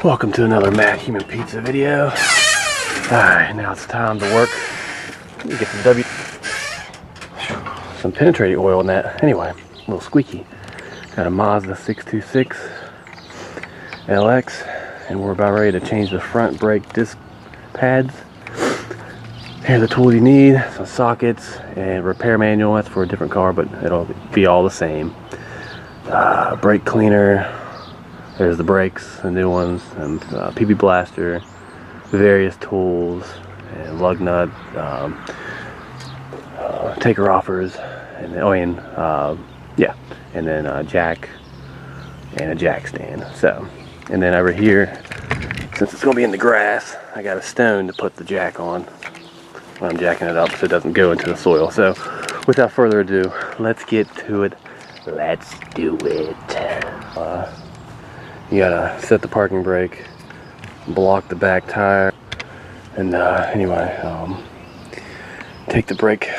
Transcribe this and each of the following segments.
Welcome to another Matthumanpizza video. Alright, now it's time to work. Let me get some penetrating oil in that. Anyway, a little squeaky. Got a Mazda 626 LX, and we're about ready to change the front brake disc pads. Here are the tools you need: some sockets and repair manual. That's for a different car, but it'll be all the same. Brake cleaner. There's the brakes, the new ones, and PB blaster, various tools, and lug nut, taker offers, and yeah, and then a jack and a jack stand. So, and then over here, since it's gonna be in the grass, I got a stone to put the jack on when I'm jacking it up so it doesn't go into the soil. So, without further ado, let's get to it. Let's do it. You gotta set the parking brake, block the back tire, and take the brake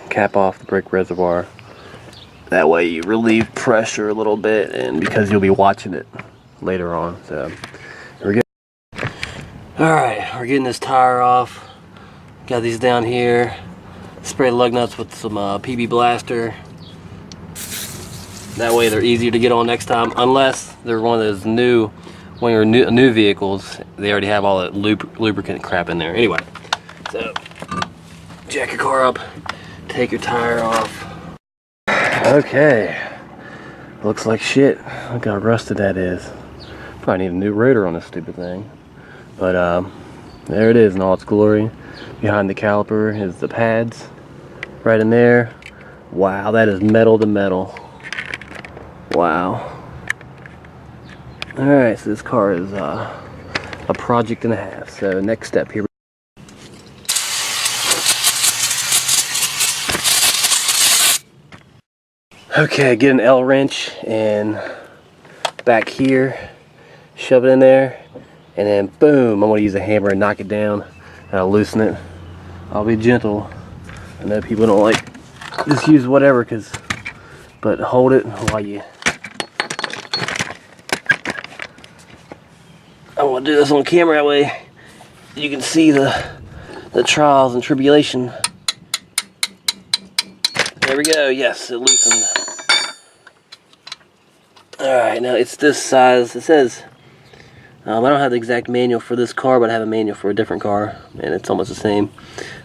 cap off the brake reservoir. That way you relieve pressure a little bit, and because you'll be watching it later on. So here we go. Alright, we're getting this tire off. Got these down here. Spray lug nuts with some PB blaster. That way they're easier to get on next time, unless they're one of those new vehicles. They already have all that lubricant crap in there. Anyway, so jack your car up, take your tire off. Okay, looks like shit. Look how rusted that is. Probably need a new rotor on this stupid thing. But there it is in all its glory. Behind the caliper is the pads, right in there. Wow, that is metal to metal. Wow. Alright, so this car is a project and a half. So next step here. Okay, get an L wrench and back here, shove it in there, and then boom, I'm going to use a hammer and knock it down. And I'll loosen it. I'll be gentle. I know people don't like just use whatever, but hold it while you. I want to do this on camera, that way you can see the trials and tribulation. There we go. Yes, it loosened. Alright, now it's this size. It says, I don't have the exact manual for this car, but I have a manual for a different car, and it's almost the same.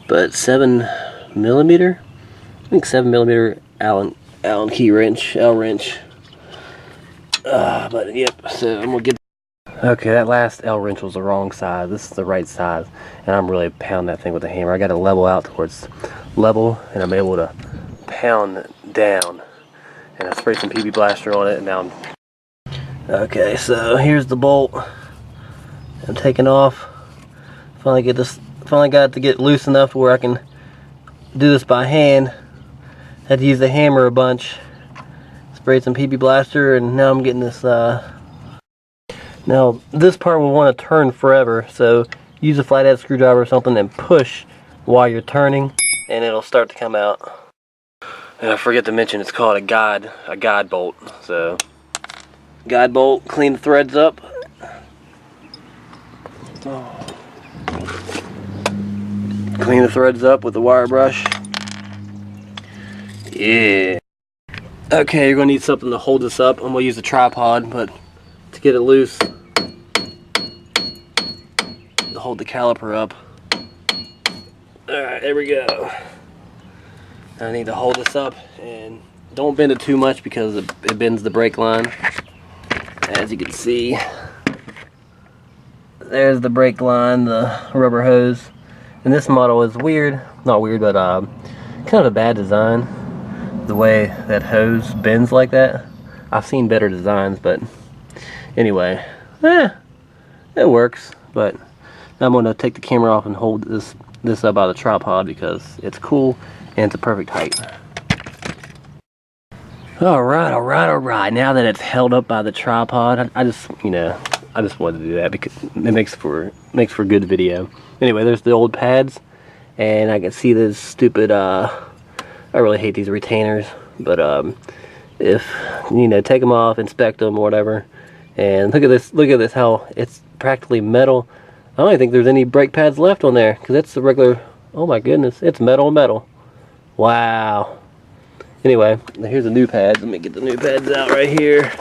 But 7mm? I think 7mm Allen key wrench, L wrench. But yep, so I'm gonna get. Okay, that last L wrench was the wrong size. This is the right size, and I'm really pounding that thing with a hammer. I got to level out towards level, and I'm able to pound it down. And I sprayed some PB blaster on it, and now I'm. Okay, so here's the bolt. I'm taking off. Finally got it to get loose enough to where I can do this by hand. Had to use the hammer a bunch. Sprayed some PB blaster, and now I'm getting this. Now this part will want to turn forever, so use a flathead screwdriver or something and push while you're turning, and it'll start to come out. And I forget to mention, it's called a guide bolt. So guide bolt, clean the threads up. Clean the threads up with the wire brush. Yeah. Okay, you're gonna need something to hold this up. I'm gonna use a tripod, but to get it loose, to hold the caliper up. Alright, there we go. I need to hold this up, and don't bend it too much because it bends the brake line. As you can see, there's the brake line, the rubber hose. And this model is weird, not weird, but kind of a bad design. The way that hose bends like that. I've seen better designs, but anyway, it works. But now I'm going to take the camera off and hold this up by the tripod because it's cool and it's a perfect height. Alright. Now that it's held up by the tripod, I just wanted to do that because it makes for good video. Anyway, there's the old pads, and I can see this stupid. I really hate these retainers, but if take them off, inspect them, or whatever, And look at this, how it's practically metal. I don't even think there's any brake pads left on there, because it's the regular, oh my goodness, it's metal. Wow. Anyway, here's the new pads. Let me get the new pads out right here.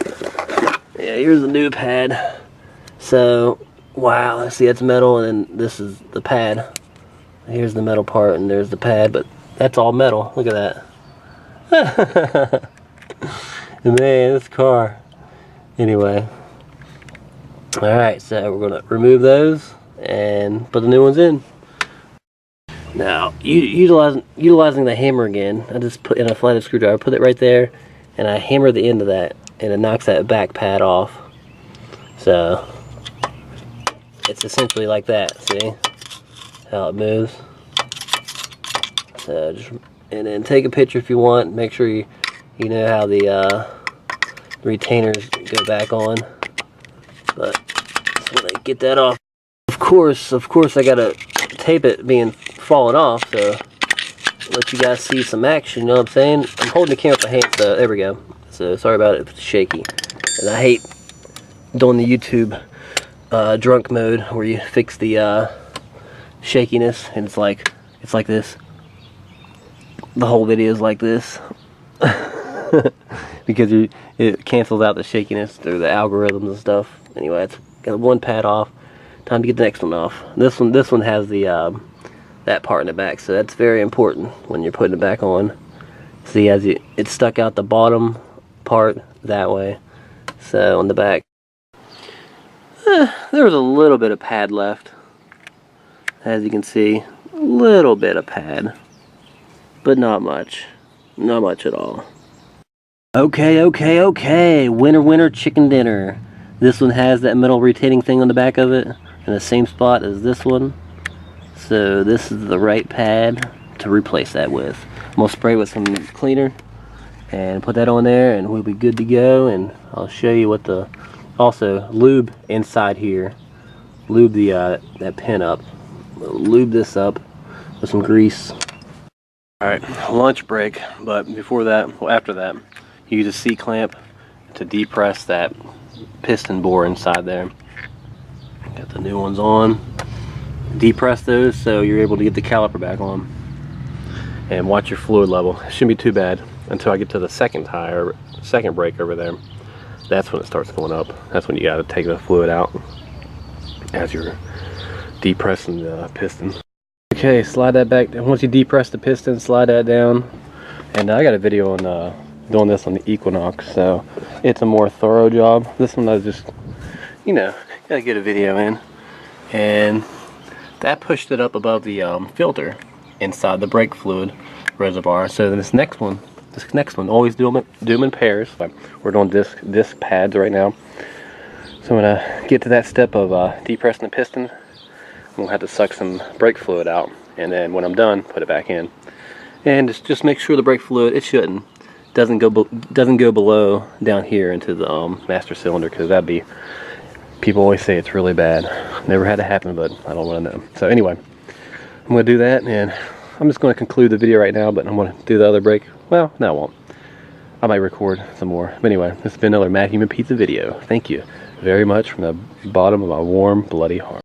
Yeah, here's the new pad. So, wow, let's see, it's metal, and then this is the pad. Here's the metal part, and there's the pad, but that's all metal. Look at that. Man, this car. Anyway. Alright, so we're going to remove those and put the new ones in. Now, utilizing the hammer again, I just put in a flathead screwdriver, put it right there, and I hammer the end of that, and it knocks that back pad off. So, it's essentially like that, see how it moves? So, and then take a picture if you want, make sure you know how the retainers go back on. But, so when I get that off, of course I gotta tape it being falling off, so let you guys see some action, you know what I'm saying? I'm holding the camera with my hand, so there we go. So sorry about it if it's shaky. And I hate doing the YouTube drunk mode where you fix the shakiness, and it's like this. The whole video is like this. Because it cancels out the shakiness through the algorithms and stuff. Anyway, it's got one pad off. Time to get the next one off. This one has the that part in the back, so that's very important when you're putting it back on. See, as it's stuck out the bottom part that way. So on the back, there was a little bit of pad left, as you can see, a little bit of pad, but not much at all. Okay, winner chicken dinner. This one has that metal retaining thing on the back of it in the same spot as this one. So this is the right pad to replace that with. I'm going to spray with some cleaner and put that on there, and we'll be good to go. And I'll show you what the, also lube inside here. Lube the that pin up. We'll lube this up with some grease. Alright, lunch break, but before that, well, after that, you use a C-clamp to depress that piston bore inside there. Got the new ones on. Depress those so you're able to get the caliper back on. And watch your fluid level. It shouldn't be too bad until I get to the second tire, second brake over there. That's when it starts going up. That's when you got to take the fluid out as you're depressing the piston. Okay, slide that back. Once you depress the piston, slide that down. And I got a video on doing this on the Equinox, so it's a more thorough job. This one I was just, you know, gotta get a video in. And that pushed it up above the filter inside the brake fluid reservoir. So this next one, always do them in pairs. We're doing disc pads right now. So I'm gonna get to that step of depressing the piston. I'm gonna have to suck some brake fluid out, and then when I'm done, put it back in. And just make sure the brake fluid, doesn't go below down here into the master cylinder, because that'd be, people always say it's really bad. Never had it happen, but I don't want to know. So anyway, I'm going to do that, and I'm just going to conclude the video right now, but I'm going to do the other brake. Well, no, I won't. I might record some more. But anyway, this has been another Matthumanpizza video. Thank you very much from the bottom of my warm, bloody heart.